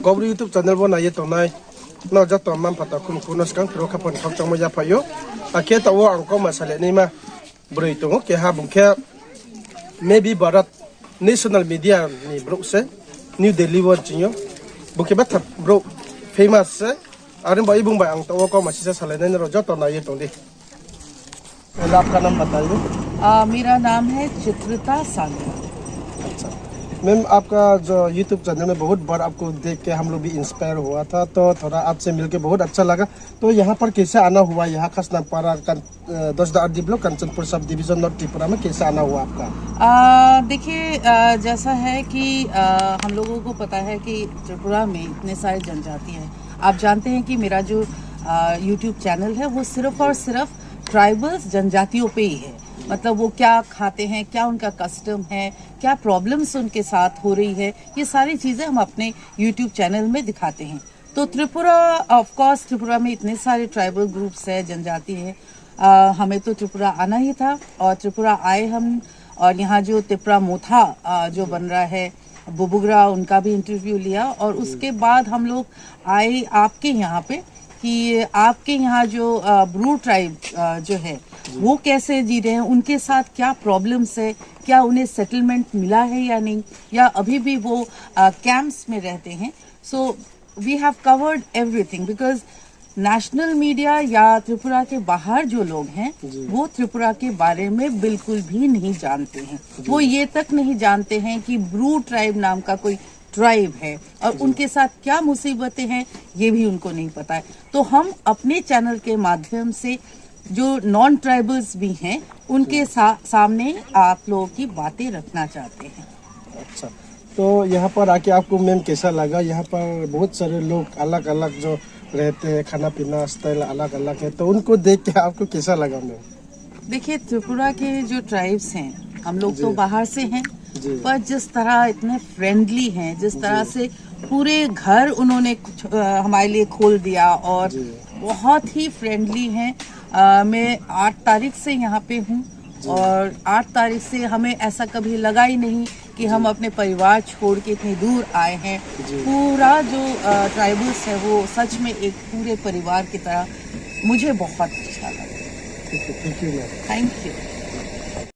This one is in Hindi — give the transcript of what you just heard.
gobri YouTube channel bo na ye tonai no ja to man pata kun kunos kang pro khapon khap chong ma ja phayo ake ta wo angko masale ni ma broi to ke ha bung khe maybe Bharat national media ni bro se New Delhi wo jinyo buke bat bro famous se arin bai bung bai ang to ko ma se sale ne ro ja to na ye tongdi आपका नाम बताइए। मेरा नाम है चित्रिता सागर। अच्छा मैम, आपका जो YouTube चैनल में बहुत बार आपको देख के हम लोग भी इंस्पायर हुआ था, तो थोड़ा आपसे मिलके बहुत अच्छा लगा। तो यहाँ पर कैसे आना हुआ, यहाँ खासनापारा दसदार्दी block Kanchanpur sub division north Tripura में कैसे आना हुआ आपका? देखिए, जैसा है कि हम लोगों को पता है कि त्रिपुरा में इतने सारे जनजाति हैं। आप जानते हैं कि मेरा जो YouTube चैनल है वो सिर्फ और सिर्फ ट्राइबल्स जनजातियों पे ही है। मतलब वो क्या खाते हैं, क्या उनका कस्टम है, क्या प्रॉब्लम्स उनके साथ हो रही है, ये सारी चीज़ें हम अपने YouTube चैनल में दिखाते हैं। तो त्रिपुरा, ऑफ कोर्स त्रिपुरा में इतने सारे ट्राइबल ग्रुप्स है, जनजाति है। हमें तो त्रिपुरा आना ही था और त्रिपुरा आए हम, और यहाँ जो त्रिपुरा मोथा जो बन रहा है बुबुगरा, उनका भी इंटरव्यू लिया। और उसके बाद हम लोग आए आपके यहाँ पे कि आपके यहाँ जो ब्रू ट्राइब जो है वो कैसे जी रहे हैं, उनके साथ क्या प्रॉब्लम्स है, क्या उन्हें सेटलमेंट मिला है या नहीं, या अभी भी वो कैंप्स में रहते हैं। So we have covered everything because national media या त्रिपुरा के बाहर जो लोग हैं वो त्रिपुरा के बारे में बिल्कुल भी नहीं जानते हैं। वो ये तक नहीं जानते हैं कि ब्रू ट्राइब नाम का कोई ट्राइब है और उनके साथ क्या मुसीबतें हैं ये भी उनको नहीं पता है। तो हम अपने चैनल के माध्यम से जो नॉन ट्राइबल्स भी हैं उनके सामने आप लोगों की बातें रखना चाहते हैं। अच्छा, तो यहाँ पर आके आपको मैम कैसा लगा? यहाँ पर बहुत सारे लोग अलग अलग जो रहते हैं, खाना पीना स्टाइल अलग अलग है, तो उनको देख के आपको कैसा लगा मैम? देखिए, त्रिपुरा के जो ट्राइब्स हैं, हम लोग तो बाहर से हैं, पर जिस तरह इतने फ्रेंडली हैं, जिस तरह से पूरे घर उन्होंने हमारे लिए खोल दिया और बहुत ही फ्रेंडली हैं। मैं 8 तारीख से यहाँ पे हूँ और 8 तारीख से हमें ऐसा कभी लगा ही नहीं कि हम अपने परिवार छोड़ के इतनी दूर आए हैं। पूरा जो ट्राइबल्स है वो सच में एक पूरे परिवार की तरह, मुझे बहुत अच्छा लगा। Thank you ma'am. Thank you.